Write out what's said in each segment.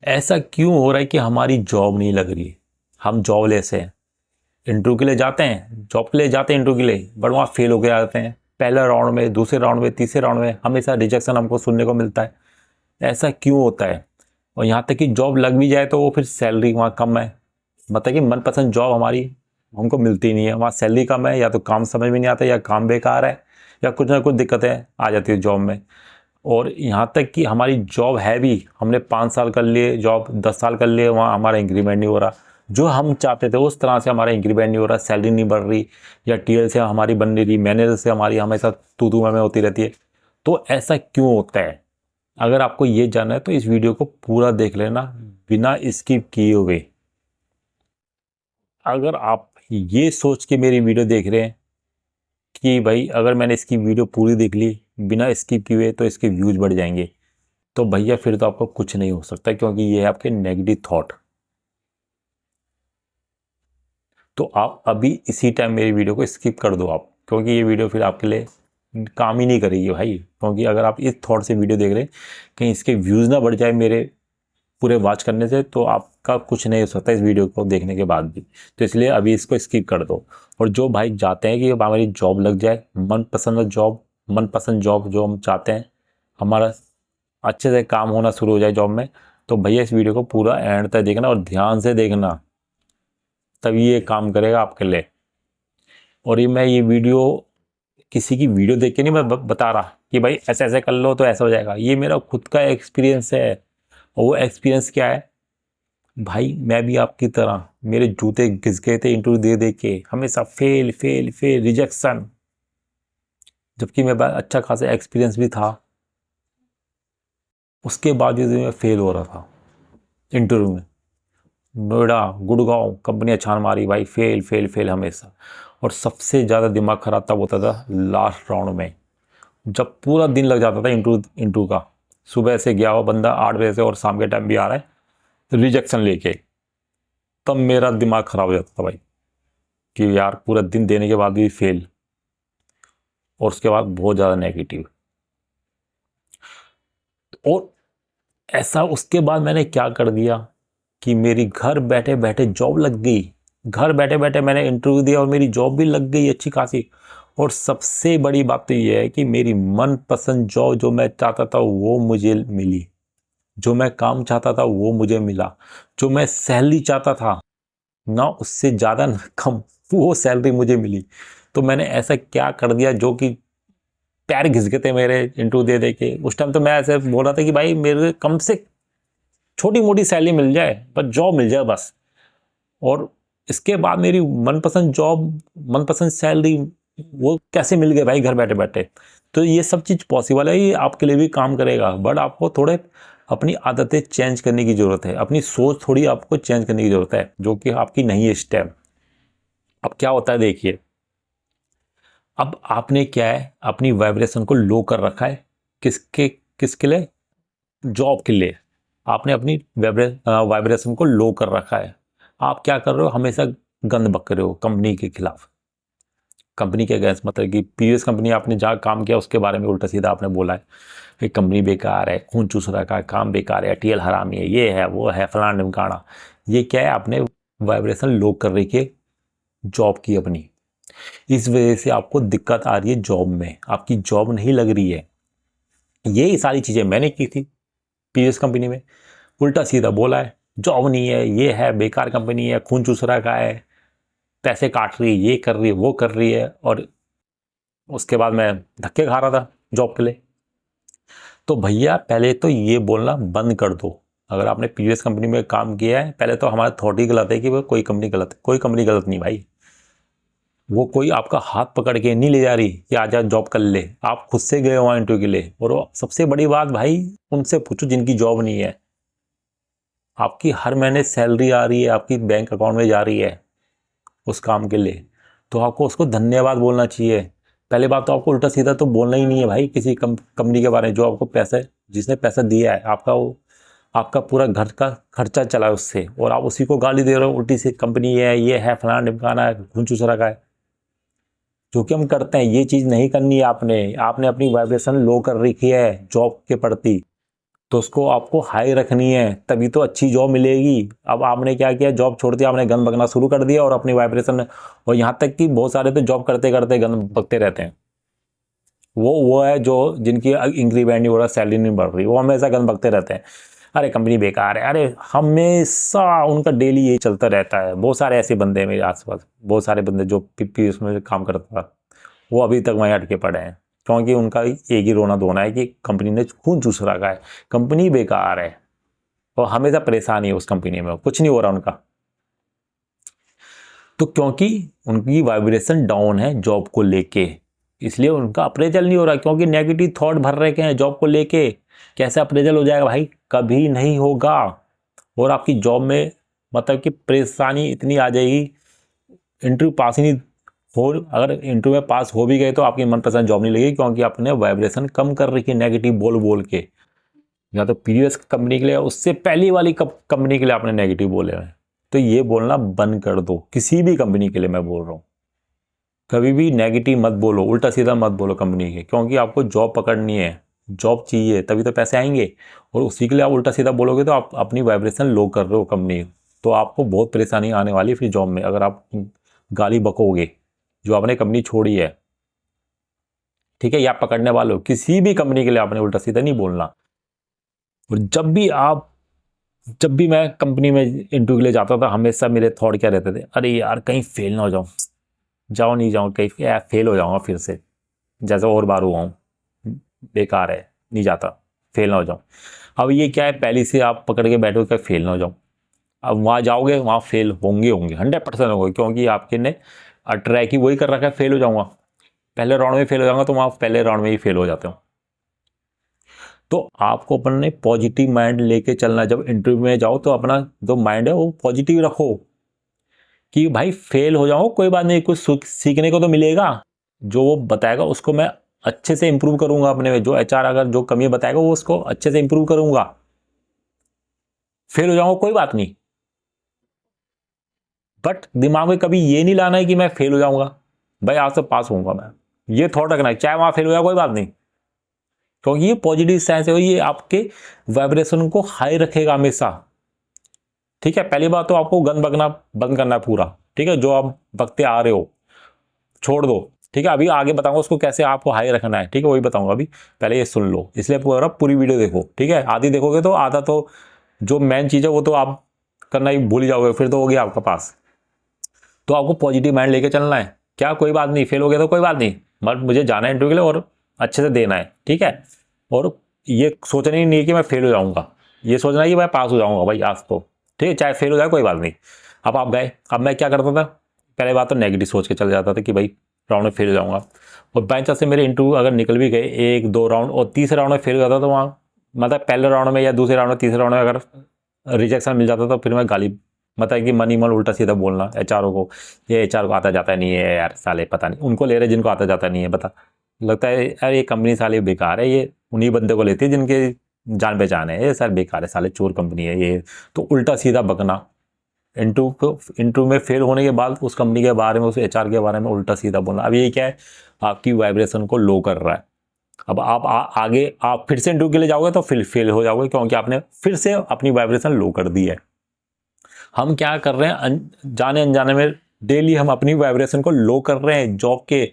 ऐसा क्यों हो रहा है कि हमारी जॉब नहीं लग रही? हम जॉबलेस हैं। इंटरव्यू के लिए जाते हैं, जॉब के लिए जाते हैं इंटरव्यू के लिए, बट वहाँ फेल होके आते हैं। पहले राउंड में, दूसरे राउंड में, तीसरे राउंड में हमेशा रिजेक्शन हमको सुनने को मिलता है। ऐसा क्यों होता है? और यहाँ तक कि जॉब लग भी जाए तो वो फिर सैलरी वहाँ कम है। मतलब कि मनपसंद जॉब हमारी हमको मिलती नहीं है, वहाँ सैलरी कम है, या तो काम समझ में नहीं आता, या काम बेकार है, या कुछ ना कुछ दिक्कतें आ जाती है जॉब में। और यहाँ तक कि हमारी जॉब है भी, हमने 5 साल कर लिए जॉब, 10 साल कर लिए, वहाँ हमारा इंक्रीमेंट नहीं हो रहा। जो हम चाहते थे उस तरह से हमारा इंक्रीमेंट नहीं हो रहा, सैलरी नहीं बढ़ रही, या टीएल से हमारी बन नहीं रही, मैनेजर से हमारी हमेशा तू में होती रहती है। तो ऐसा क्यों होता है? अगर आपको ये जानना है तो इस वीडियो को पूरा देख लेना, बिना स्किप किए हुए। अगर आप ये सोच के मेरी वीडियो देख रहे हैं कि भाई अगर मैंने इसकी वीडियो पूरी देख ली बिना स्किप किए तो इसके व्यूज बढ़ जाएंगे, तो भैया फिर तो आपको कुछ नहीं हो सकता, क्योंकि ये है आपके नेगेटिव थॉट। तो आप अभी इसी टाइम मेरी वीडियो को स्किप कर दो आप, क्योंकि ये वीडियो फिर आपके लिए काम ही नहीं करेगी भाई। क्योंकि अगर आप इस थॉट से वीडियो देख रहे हैं कहीं इसके व्यूज़ ना बढ़ जाए मेरे पूरे वॉच करने से, तो आपका कुछ नहीं हो सकता इस वीडियो को देखने के बाद भी। तो इसलिए अभी इसको स्किप कर दो। और जो भाई चाहते हैं कि हमारी जॉब लग जाए, मनपसंद जॉब जो हम चाहते हैं, हमारा अच्छे से काम होना शुरू हो जाए जॉब में, तो भैया इस वीडियो को पूरा एंड तक देखना और ध्यान से देखना, तभी ये काम करेगा आपके लिए। और ये वीडियो किसी की वीडियो देख के नहीं मैं बता रहा कि भाई ऐसे ऐसे कर लो तो ऐसा हो जाएगा। ये मेरा खुद का एक्सपीरियंस है। और वो एक्सपीरियंस क्या है भाई, मैं भी आपकी तरह मेरे जूते घिस गए थे इंटरव्यू दे दे के, हमेशा फेल फेल फेल, रिजेक्शन। जबकि मेरे पास अच्छा खासा एक्सपीरियंस भी था, उसके बावजूद भी मैं फेल हो रहा था इंटरव्यू में। नोएडा, गुड़गांव कंपनियां छान मारी भाई, फेल फेल फेल हमेशा। और सबसे ज़्यादा दिमाग खराब तब होता था लास्ट राउंड में, जब पूरा दिन लग जाता था इंटरव्यू का। सुबह से गया हुआ बंदा 8 बजे से और शाम के टाइम भी आ रहा है रिजेक्शन लेके, तब मेरा दिमाग खराब हो जाता था भाई कि यार पूरा दिन देने के बाद भी फेल। और उसके बाद बहुत ज़्यादा नेगेटिव। और ऐसा उसके बाद मैंने क्या कर दिया कि मेरी घर बैठे बैठे जॉब लग गई। घर बैठे बैठे मैंने इंटरव्यू दिया और मेरी जॉब भी लग गई अच्छी खासी। और सबसे बड़ी बात तो ये है कि मेरी मनपसंद जॉब जो मैं चाहता था वो मुझे मिली, जो मैं काम चाहता था वो मुझे मिला, जो मैं सैलरी चाहता था ना उससे ज़्यादा ना कम, वो सैलरी मुझे मिली। तो मैंने ऐसा क्या कर दिया जो कि पैर घिस गए थे मेरे इंटरव्यू दे दे के। उस टाइम तो मैं ऐसे बोल रहा था कि भाई मेरे कम से छोटी मोटी सैलरी मिल जाए, पर जॉब मिल जाए बस। और इसके बाद मेरी मनपसंद जॉब, मनपसंद सैलरी, वो कैसे मिल गए भाई घर बैठे बैठे। तो ये सब चीज़ पॉसिबल है, ये आपके लिए भी काम करेगा, बट आपको थोड़े अपनी आदतें चेंज करने की ज़रूरत है, अपनी सोच थोड़ी आपको चेंज करने की ज़रूरत है, जो कि आपकी नहीं है इस टाइम। अब क्या होता है देखिए, अब आपने क्या है अपनी वाइब्रेशन को लो कर रखा है। किसके किसके लिए? जॉब के लिए। आपने अपनी वाइब्रेशन को लो कर रखा है। आप क्या कर रहे हो, हमेशा गंद बक रहे हो कंपनी के खिलाफ, कंपनी के अगेंस्ट। मतलब कि प्रीवियस कंपनी आपने जहाँ काम किया उसके बारे में उल्टा सीधा आपने बोला है कि कंपनी बेकार है, खून चूस रखा है, काम बेकार है, टीएल हरामी है, ये है वो है, फलाना ढिमकाना। ये क्या है, आपने वाइब्रेशन लो कर रही है जॉब की अपनी। इस वजह से आपको दिक्कत आ रही है जॉब में, आपकी जॉब नहीं लग रही है। ये सारी चीज़ें मैंने की थी प्रीवियस कंपनी में। उल्टा सीधा बोला है, जॉब नहीं है, ये है बेकार कंपनी है, खून चूस रखा है, पैसे काट रही है, ये कर रही है, वो कर रही है। और उसके बाद मैं धक्के खा रहा था जॉब के लिए। तो भैया पहले तो ये बोलना बंद कर दो। अगर आपने प्रीवियस कंपनी में काम किया है, पहले तो हमारा थॉट ही गलत है कि वो कोई कंपनी गलत है। कोई कंपनी गलत नहीं भाई। वो कोई आपका हाथ पकड़ के नहीं ले जा रही कि आजा जॉब कर ले, आप खुद से गए वहाँ इंटरव्यू के लिए। और सबसे बड़ी बात भाई, उनसे पूछो जिनकी जॉब नहीं है। आपकी हर महीने सैलरी आ रही है, आपकी बैंक अकाउंट में जा रही है उस काम के लिए, तो आपको उसको धन्यवाद बोलना चाहिए। पहले बात तो आपको उल्टा सीधा तो बोलना ही नहीं है भाई किसी कंपनी के बारे में जो आपको पैसे, जिसने पैसा दिया है आपका, वो आपका पूरा घर का खर्चा चला है उससे, और आप उसी को गाली दे रहे हो उल्टी सी, कंपनी है, ये है, फलाना ढिमकाना है, खून चूस रखा है। जो कि हम करते हैं, ये चीज़ नहीं करनी है आपने। आपने अपनी वाइब्रेशन लो कर रखी है जॉब के प्रति। तो उसको आपको हाई रखनी है, तभी तो अच्छी जॉब मिलेगी। अब आपने क्या किया, जॉब छोड़ दिया, आपने गन बकना शुरू कर दिया और अपनी वाइब्रेशन, और यहाँ तक कि बहुत सारे तो जॉब करते करते गन बकते रहते हैं। वो है जो जिनकी इंक्रीमेंट नहीं हो रहा, सैलरी नहीं बढ़ रही, वो हमेशा गन बकते रहते हैं, अरे कंपनी बेकार है, अरे हमेशा उनका डेली यही चलता रहता है। बहुत सारे ऐसे बंदे हैं मेरे आसपास, बहुत सारे बंदे जो पीपी उसमें काम करता था, वो अभी तक वहीं अटके पड़े हैं, क्योंकि उनका एक ही रोना धोना है कि कंपनी ने खून चूस रखा है, कंपनी बेकार है, और हमेशा परेशानी है उस कंपनी में, कुछ नहीं हो रहा उनका। तो क्योंकि उनकी वाइब्रेशन डाउन है जॉब को लेके, इसलिए उनका अप्रेजल नहीं हो रहा, क्योंकि नेगेटिव थॉट भर रखे हैं जॉब को लेके। कैसे अप्रेजल हो जाएगा भाई, कभी नहीं होगा। और आपकी जॉब में मतलब कि परेशानी इतनी आ जाएगी, इंटरव्यू पास ही नहीं हो, अगर इंटरव्यू में पास हो भी गए तो आपकी मनपसंद जॉब नहीं लगेगी, क्योंकि आपने वाइब्रेशन कम कर रखी है नेगेटिव बोल बोल के। या तो प्रीवियस कंपनी के लिए, उससे पहली वाली कंपनी के लिए आपने नेगेटिव बोले हैं, तो ये बोलना बंद कर दो। किसी भी कंपनी के लिए मैं बोल रहा हूँ, कभी भी नेगेटिव मत बोलो, उल्टा सीधा मत बोलो कंपनी के, क्योंकि आपको जॉब पकड़नी है, जॉब चाहिए तभी तो पैसे आएंगे, और उसी के लिए आप उल्टा सीधा बोलोगे तो आप अपनी वाइब्रेशन लो कर रहे हो कंपनी, तो आपको बहुत परेशानी आने वाली है फिर जॉब में, अगर आप गाली बकोगे जो आपने कंपनी छोड़ी है। ठीक है, या पकड़ने वाले हो, किसी भी कंपनी के लिए आपने उल्टा सीधा नहीं बोलना। और जब भी मैं कंपनी में इंटरव्यू के लिए जाता था, हमेशा मेरे थॉट क्या रहते थे, अरे यार कहीं फेल ना हो जाऊं, जाओ नहीं जाऊं, कहीं फेल हो जाऊंगा फिर से, जैसे और बार हुआ हूँ, बेकार है, नहीं जाता, फेल ना हो जाऊं। अब ये क्या है, पहले से आप पकड़ के बैठो क्या फेल ना हो जाऊं। अब वहाँ जाओगे, वहाँ फेल होंगे 100% होंगे, क्योंकि आपके ने ट्रैक ही वही कर रखा है, फेल हो जाऊंगा, पहले राउंड में फेल हो जाऊंगा, तो वहाँ पहले राउंड में ही फेल हो जाते हो। तो आपको अपने पॉजिटिव माइंड लेके चलना, जब इंटरव्यू में जाओ तो अपना जो माइंड है वो पॉजिटिव रखो, कि भाई फेल हो जाओ कोई बात नहीं, कुछ सीखने को तो मिलेगा, जो वो बताएगा उसको मैं अच्छे से इंप्रूव करूंगा अपने में, जो एचआर अगर जो कमी बताएगा वो उसको अच्छे से इंप्रूव करूंगा। फेल हो जाऊंगा कोई बात नहीं, बट दिमाग में कभी ये नहीं लाना है कि मैं फेल हो जाऊंगा, भाई आज से पास होऊंगा मैं, ये थॉट रखना है, चाहे वहां फेल हो जाए कोई बात नहीं, क्योंकि ये पॉजिटिव सेंस है, ये आपके वाइब्रेशन को हाई रखेगा हमेशा। ठीक है, पहली बात तो आपको गन बकना बंद करना है पूरा, ठीक है, जो आप बकते आ रहे हो छोड़ दो। ठीक है, अभी आगे बताऊंगा उसको कैसे आपको हाई रखना है, ठीक है, वही बताऊंगा, अभी पहले ये सुन लो, इसलिए पूरी वीडियो देखो। ठीक है, आधी देखोगे तो आधा तो जो मेन चीज़ है वो तो आप करना ही भूल जाओगे, फिर तो हो गया आपका पास। तो आपको पॉजिटिव माइंड लेके चलना है, क्या कोई बात नहीं, फेल हो गया तो कोई बात नहीं, बट मुझे जाना है इंटरव्यू के लिए और अच्छे से देना है। ठीक है, और ये सोचना ही नहीं है कि मैं फेल हो जाऊंगा, ये सोचना है कि मैं पास हो जाऊंगा भाई आज तो। ठीक है, चाहे फेल हो जाए कोई बात नहीं। अब आप गए, अब मैं क्या करता था, पहले बात तो नेगेटिव सोच के चल जाता था कि भाई राउंड में फेल हो जाऊंगा, और बाई चांस से मेरे इंटरव्यू अगर निकल भी गए 1-2 राउंड और तीसरे राउंड में फेल हो जाता तो वहाँ मतलब पहले राउंड में या दूसरे राउंड में तीसरे राउंड में अगर रिजेक्शन मिल जाता तो फिर मैं गाली, मतलब कि मन ही मन उल्टा सीधा बोलना एचआर को, ये एचआर को आता जाता नहीं है यार, साले पता नहीं उनको ले रहे जिनको आता जाता नहीं है, बता लगता है यार ये कंपनी साले बेकार है, ये उन्हीं बंदे को लेती है जिनके जान पहचान है, ये सर बेकार है, साले चोर कंपनी है ये। तो उल्टा सीधा बकना, इंटरव्यू में फेल होने के बाद उस कंपनी के बारे में, उस एचआर के बारे में उल्टा सीधा बोलना। अब ये क्या है, आपकी वाइब्रेशन को लो कर रहा है। अब आप आगे आप फिर से इंटरव्यू के लिए जाओगे तो फिर फेल हो जाओगे, क्योंकि आपने फिर से अपनी वाइब्रेशन लो कर दी है। हम क्या कर रहे हैं, जाने अनजाने में डेली हम अपनी वाइब्रेशन को लो कर रहे हैं जॉब के,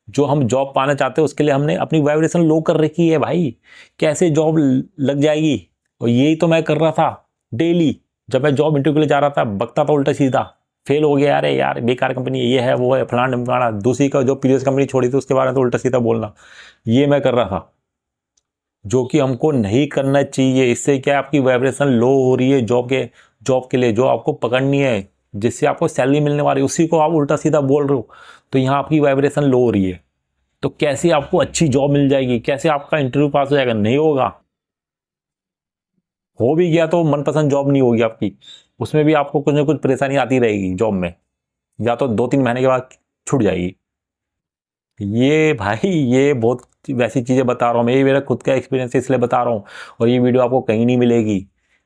जो हम जॉब पाना चाहते हैं उसके लिए हमने अपनी वाइब्रेशन लो कर रखी है भाई, कैसे जॉब लग जाएगी। और यही तो मैं कर रहा था डेली, जब मैं जॉब इंटरव्यू के लिए जा रहा था बकता था उल्टा सीधा, फेल हो गया, अरे यार बेकार कंपनी है, ये है वो है फलाना ढिमकाना, दूसरी का जो प्रीवियस कंपनी छोड़ी थी उसके बारे में तो उल्टा सीधा बोलना, ये मैं कर रहा था, जो कि हमको नहीं करना चाहिए। इससे क्या आपकी वाइब्रेशन लो हो रही है जॉब के लिए जो आपको पकड़नी है, जिससे आपको सैलरी मिलने वाली है, उसी को आप उल्टा सीधा बोल रहे हो, तो यहाँ आपकी वाइब्रेशन लो हो रही है। तो कैसे आपको अच्छी जॉब मिल जाएगी, कैसे आपका इंटरव्यू पास हो जाएगा, नहीं होगा। हो भी गया तो मनपसंद जॉब नहीं होगी आपकी, उसमें भी आपको कुछ ना कुछ परेशानी आती रहेगी जॉब में, या तो 2-3 महीने के बाद छूट जाएगी। ये भाई ये बहुत वैसी चीज़ें बता रहा हूँ मैं, ये मेरा खुद का एक्सपीरियंस है इसलिए बता रहा हूँ, और ये वीडियो आपको कहीं नहीं मिलेगी,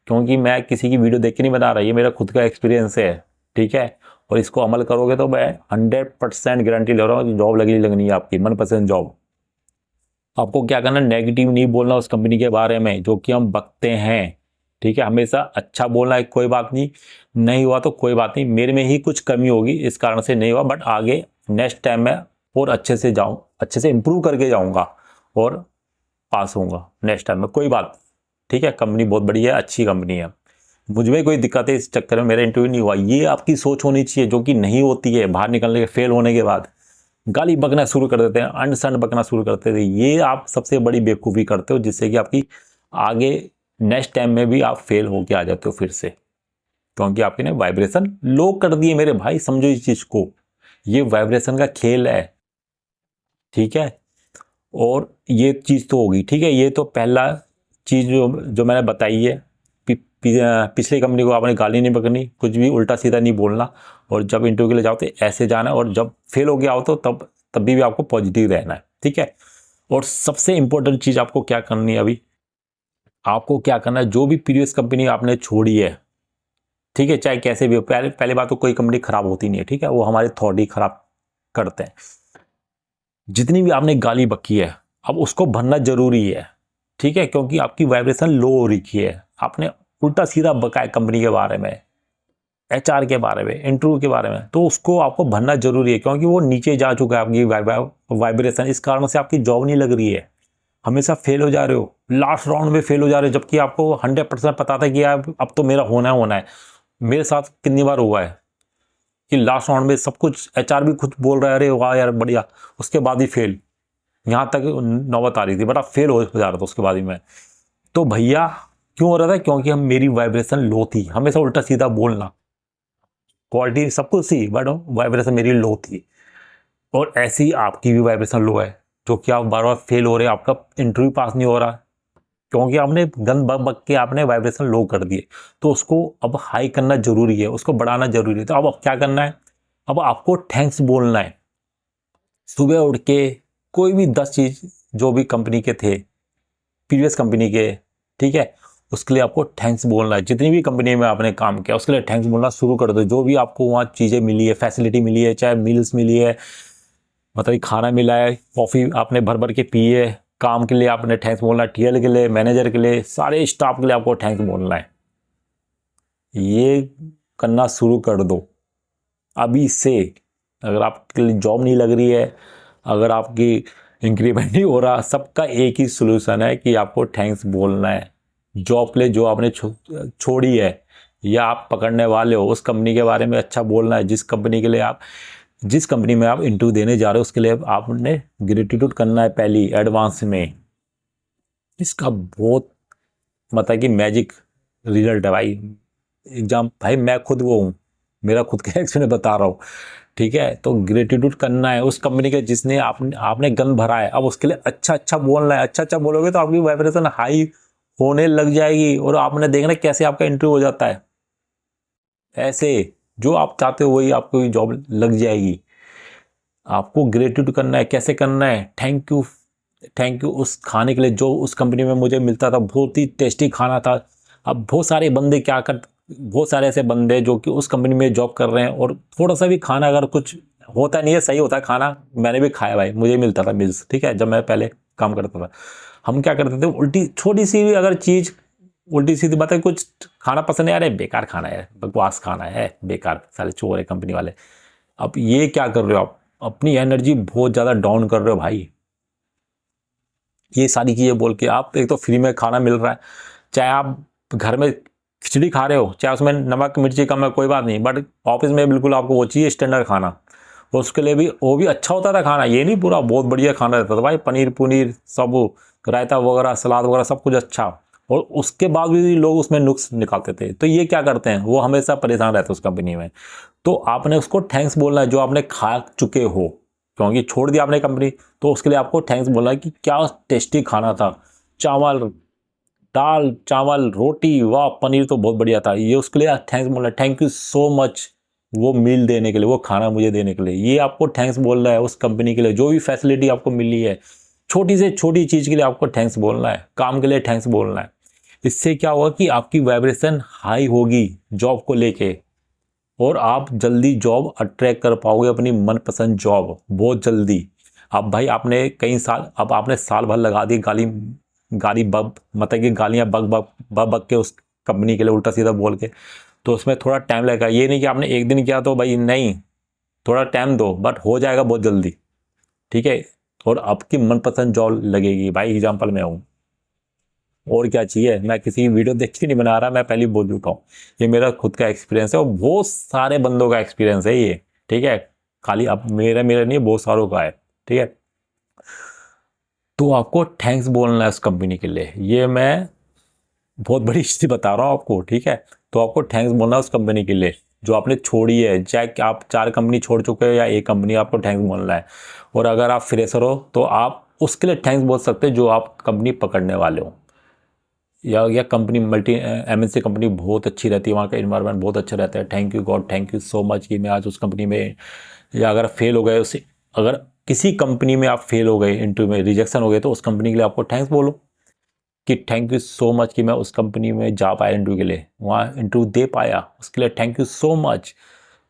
क्योंकि मैं किसी की वीडियो देख के नहीं बता रहा, ये मेरा खुद का एक्सपीरियंस है। ठीक है, और इसको अमल करोगे तो मैं 100% गारंटी ले रहा हूँ, जॉब लगनी है आपकी मनपसंद जॉब। आपको क्या करना, नेगेटिव नहीं बोलना उस कंपनी के बारे में जो कि हम बकते हैं, ठीक है। हमेशा अच्छा बोलना है, कोई बात नहीं, नहीं हुआ तो कोई बात नहीं, मेरे में ही कुछ कमी होगी इस कारण से नहीं हुआ, बट आगे नेक्स्ट टाइम मैं और अच्छे से जाऊँ, अच्छे से इम्प्रूव करके जाऊँगा और पास होऊंगा नेक्स्ट टाइम में, कोई बात, ठीक है। कंपनी बहुत बड़ी है, अच्छी कंपनी है, मुझ में कोई दिक्कत है, इस चक्कर में मेरा इंटरव्यू नहीं हुआ। ये आपकी सोच होनी चाहिए जो कि नहीं होती है। बाहर निकलने के, फेल होने के बाद गाली बकना शुरू कर देते हैं, अंड संड बकना शुरू करते थे। ये आप सबसे बड़ी बेवकूफ़ी करते हो, जिससे कि आपकी आगे नेक्स्ट टाइम में भी आप फेल होके आ जाते हो फिर से, क्योंकि आपने ने वाइब्रेशन लो कर दिए मेरे भाई। समझो इस चीज़ को, ये वाइब्रेशन का खेल है, ठीक है। और ये चीज़ तो होगी, ठीक है। ये तो पहला चीज़ जो मैंने बताई है। पिछली कंपनी को आपने गाली नहीं बकनी, कुछ भी उल्टा सीधा नहीं बोलना, और जब इंटरव्यू के लिए जाओ तो ऐसे जाना है, और जब फेल हो गया हो तो तब भी आपको पॉजिटिव रहना है, ठीक है। और सबसे इंपॉर्टेंट चीज़ आपको क्या करनी है अभी, आपको क्या करना है, जो भी प्रीवियस कंपनी आपने छोड़ी है, ठीक है, चाहे कैसे भी हो, पहले बात तो कोई कंपनी खराब होती नहीं है, ठीक है, वो हमारे थॉट ही खराब करते हैं। जितनी भी आपने गाली बकी है, अब उसको भरना जरूरी है, ठीक है, क्योंकि आपकी वाइब्रेशन लो हो रखी है। आपने उल्टा सीधा बका है कंपनी के बारे में, एचआर के बारे में, इंटरव्यू के बारे में, तो उसको आपको भरना जरूरी है, क्योंकि वो नीचे जा चुका है आपकी वाइब्रेशन। इस कारण से आपकी जॉब नहीं लग रही है, हमेशा फेल हो जा रहे हो, लास्ट राउंड में फेल हो जा रहे हो, जबकि आपको 100% पता था कि अब तो मेरा होना है। मेरे साथ कितनी बार हुआ है कि लास्ट राउंड में सब कुछ, एचआर भी खुद बोल रहा है अरे वाह यार बढ़िया, उसके बाद ही फेल, यहाँ तक नौबत आ रही थी, बट अब फेल हो जा रहा था उसके बाद ही मैं। तो भैया क्यों हो रहा था, क्योंकि हम मेरी वाइब्रेशन लो थी, हमेशा उल्टा सीधा बोलना, क्वालिटी सब कुछ थी, बट वाइब्रेशन मेरी लो थी। और ऐसी आपकी भी वाइब्रेशन लो है, जो कि आप बार बार फेल हो रहे हैं, आपका इंटरव्यू पास नहीं हो रहा, क्योंकि आपने गन बक बक के आपने वाइब्रेशन लो कर दिए। तो उसको अब हाई करना जरूरी है, उसको बढ़ाना जरूरी है। तो अब क्या करना है, अब आपको थैंक्स बोलना है। सुबह उठ के कोई भी 10 चीज जो भी कंपनी के थे, प्रीवियस कंपनी के, ठीक है, उसके लिए आपको थैंक्स बोलना है। जितनी भी कंपनी में आपने काम किया उसके लिए थैंक्स बोलना शुरू कर दो। जो भी आपको वहाँ चीज़ें मिली है, फैसिलिटी मिली है, चाहे मील्स मिली है, मतलब खाना मिला है, कॉफ़ी आपने भर भर के पी है, काम के लिए आपने थैंक्स बोलना है, टीएल के लिए, मैनेजर के लिए, सारे स्टाफ के लिए आपको थैंक्स बोलना है। ये करना शुरू कर दो अभी से। अगर आपके लिए जॉब नहीं लग रही है, अगर आपकी इंक्रीमेंट नहीं हो रहा, सबका एक ही सोल्यूशन है कि आपको थैंक्स बोलना है। जॉब के लिए जो आपने छोड़ी है या आप पकड़ने वाले हो, उस कंपनी के बारे में अच्छा बोलना है। जिस कंपनी में आप इंटरव्यू देने जा रहे हो उसके लिए आपने ग्रेटिट्यूड करना है पहली एडवांस में। इसका बहुत मतलब कि मैजिक रिजल्ट है भाई। एग्जाम भाई मैं खुद वो हूँ, मेरा खुद का एक्सपीरियंस बता रहा हूँ, ठीक है। तो ग्रेटिट्यूड करना है उस कंपनी के जिसने आपने गन भरा है। अब उसके लिए अच्छा अच्छा बोलना है। अच्छा अच्छा बोलोगे तो आपकी वाइब्रेशन हाई होने लग जाएगी, और आपने देखना कैसे आपका इंटरव्यू हो जाता है। ऐसे जो आप चाहते हो वही आपको जॉब लग जाएगी। आपको ग्रेटिट्यूड करना है। कैसे करना है, थैंक यू, थैंक यू उस खाने के लिए जो उस कंपनी में मुझे मिलता था, बहुत ही टेस्टी खाना था। अब बहुत सारे ऐसे बंदे जो कि उस कंपनी में जॉब कर रहे हैं, और थोड़ा सा भी खाना अगर कुछ होता नहीं है, सही होता है खाना, मैंने भी खाया भाई, मुझे मिलता था मिल्स, ठीक है, जब मैं पहले काम करता था। हम क्या करते थे, उल्टी छोटी सी भी अगर चीज़, उल्टी सीधी बात है, कुछ खाना पसंद नहीं आ रहा है, बेकार खाना है, बकवास खाना है, बेकार, साले चोर है कंपनी वाले। अब ये क्या कर रहे हो आप, अपनी एनर्जी बहुत ज़्यादा डाउन कर रहे हो भाई। ये सारी चीज़ें बोल के आप, एक तो फ्री में खाना मिल रहा है, चाहे आप घर में खिचड़ी खा रहे हो, चाहे उसमें नमक मिर्ची कम है, कोई बात नहीं, बट ऑफिस में बिल्कुल आपको वो चाहिए स्टैंडर्ड खाना। उसके लिए भी वो भी अच्छा होता था खाना, ये नहीं पूरा बहुत बढ़िया खाना रहता था भाई, पनीर पुनीर सब, रायता वगैरह, सलाद वगैरह सब कुछ अच्छा। और उसके बाद भी लोग उसमें नुक्स निकालते थे। तो ये क्या करते हैं, वो हमेशा परेशान रहते हैं उस कंपनी में। तो आपने उसको थैंक्स बोलना है जो आपने खा चुके हो, क्योंकि छोड़ दिया आपने कंपनी, तो उसके लिए आपको थैंक्स बोलना है कि क्या टेस्टी खाना था, चावल, दाल चावल रोटी, वाह पनीर तो बहुत बढ़िया था। ये उसके लिए थैंक्स बोलना है, थैंक यू सो मच वो मील देने के लिए, वो खाना मुझे देने के लिए। ये आपको थैंक्स बोलना है उस कंपनी के लिए, जो भी फैसिलिटी आपको मिली है, छोटी से छोटी चीज़ के लिए आपको थैंक्स बोलना है, काम के लिए थैंक्स बोलना है। इससे क्या होगा कि आपकी वाइब्रेशन हाई होगी जॉब को लेके, और आप जल्दी जॉब अट्रैक्ट कर पाओगे, अपनी मनपसंद जॉब बहुत जल्दी। अब भाई आपने कई साल, अब आपने साल भर लगा दी गाली गाली बग, मतलब कि गालियाँ बग बग बग बग के उस कंपनी के लिए उल्टा सीधा बोल के, तो उसमें थोड़ा टाइम लगेगा। ये नहीं कि आपने एक दिन किया तो भाई नहीं, थोड़ा टाइम दो, बट हो जाएगा बहुत जल्दी, ठीक है। और आपकी मनपसंद जॉब लगेगी भाई। एग्जाम्पल मैं हूँ, और क्या चाहिए। मैं किसी की वीडियो देख के नहीं बना रहा, मैं पहले ही बोल चुका हूँ, ये मेरा खुद का एक्सपीरियंस है और बहुत सारे बंदों का एक्सपीरियंस है ये, ठीक है। खाली अब मेरा मेरा नहीं, बहुत सारों का है, ठीक है। तो आपको थैंक्स बोलना है उस कंपनी के लिए, ये मैं बहुत बड़ी चीज़ बता रहा हूँ आपको, ठीक है। तो आपको थैंक्स बोलना है उस कंपनी के लिए जो आपने छोड़ी है, चाहे आप 4 कंपनी छोड़ चुके हो या एक कंपनी, आपको थैंक्स बोलना है। और अगर आप फ्रेशर हो तो आप उसके लिए थैंक्स बोल सकते हैं जो आप कंपनी पकड़ने वाले हो। या कंपनी मल्टी एमएनसी कंपनी बहुत अच्छी रहती है, वहाँ का इन्वायरमेंट बहुत अच्छा रहता है, thank you God, thank you so much कि मैं आज उस कंपनी में। या अगर फेल हो गए उससे, अगर किसी कंपनी में आप फेल हो गए, इंटरव्यू में रिजेक्शन हो गए, तो उस कंपनी के लिए आपको थैंक्स बोलो कि थैंक यू सो मच कि मैं उस कंपनी में जा पाया इंटरव्यू के लिए, वहाँ इंटरव्यू दे पाया, उसके लिए थैंक यू सो मच।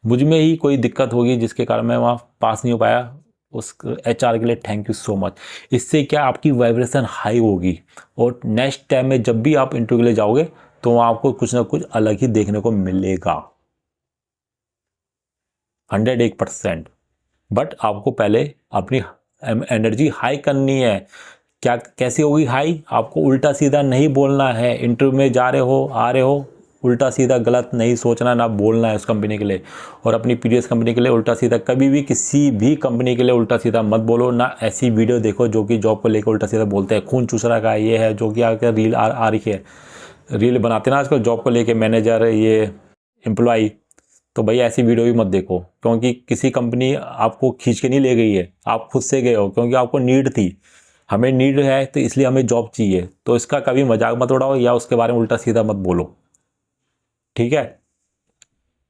मुझ में ही कोई दिक्कत होगी जिसके कारण मैं वहाँ पास नहीं हो पाया, उस एचआर के लिए थैंक यू सो मच। इससे क्या आपकी वाइब्रेशन हाई होगी, और नेक्स्ट टाइम में जब भी आप इंटरव्यू के लिए जाओगे तो वहाँ आपको कुछ ना कुछ अलग ही देखने को मिलेगा, 101%। बट आपको पहले अपनी एनर्जी हाई करनी है। क्या कैसी होगी हाई, आपको उल्टा सीधा नहीं बोलना है। इंटरव्यू में जा रहे हो, आ रहे हो, उल्टा सीधा गलत नहीं सोचना, ना बोलना है उस कंपनी के लिए। और अपनी प्रीवियस कंपनी के लिए उल्टा सीधा कभी भी किसी भी कंपनी के लिए उल्टा सीधा मत बोलो। ना ऐसी वीडियो देखो जो कि जॉब को लेकर उल्टा सीधा बोलते हैं, खून चूसरा का ये है, जो कि आकर रील आ रही है, रील बनाते हैं ना आजकल जॉब को लेके, मैनेजर ये एम्प्लॉय। तो भैया ऐसी वीडियो भी मत देखो, क्योंकि किसी कंपनी आपको खींच के नहीं ले गई है, आप खुद से गए हो, क्योंकि आपको नीड थी। हमें नीड है तो इसलिए हमें जॉब चाहिए, तो इसका कभी मजाक मत उड़ाओ या उसके बारे में उल्टा सीधा मत बोलो, ठीक है।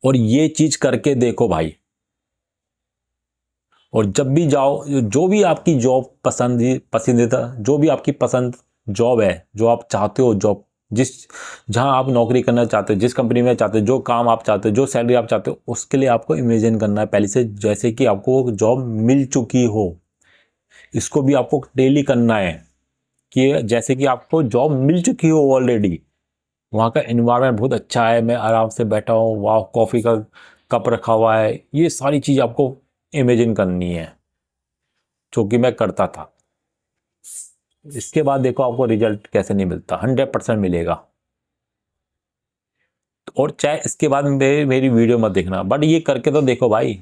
और ये चीज करके देखो भाई। और जब भी जाओ, जो भी आपकी जॉब पसंदीदा, जो भी आपकी पसंद जॉब है, जो आप चाहते हो जॉब, जिस जहां आप नौकरी करना चाहते हो, जिस कंपनी में चाहते हो, जो काम आप चाहते हो, जो सैलरी आप चाहते हो, उसके लिए आपको इमेजिन करना है पहले से, जैसे कि आपको जॉब मिल चुकी हो। इसको भी आपको डेली करना है कि जैसे कि आपको जॉब मिल चुकी हो ऑलरेडी। वहाँ का एनवायरनमेंट बहुत अच्छा है, मैं आराम से बैठा हूँ, वाह कॉफ़ी का कप रखा हुआ है, ये सारी चीज़ आपको इमेजिन करनी है, जो कि मैं करता था। इसके बाद देखो आपको रिजल्ट कैसे नहीं मिलता, 100% मिलेगा। और चाहे इसके बाद मेरी वीडियो मत देखना, बट ये करके तो देखो भाई।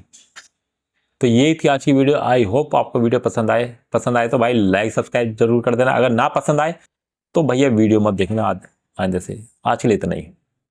तो ये थी आज की वीडियो। आई होप आपको वीडियो पसंद आए तो भाई लाइक सब्सक्राइब जरूर कर देना। अगर ना पसंद आए तो भैया वीडियो मत देखना आगे से। आज के लिए इतना ही।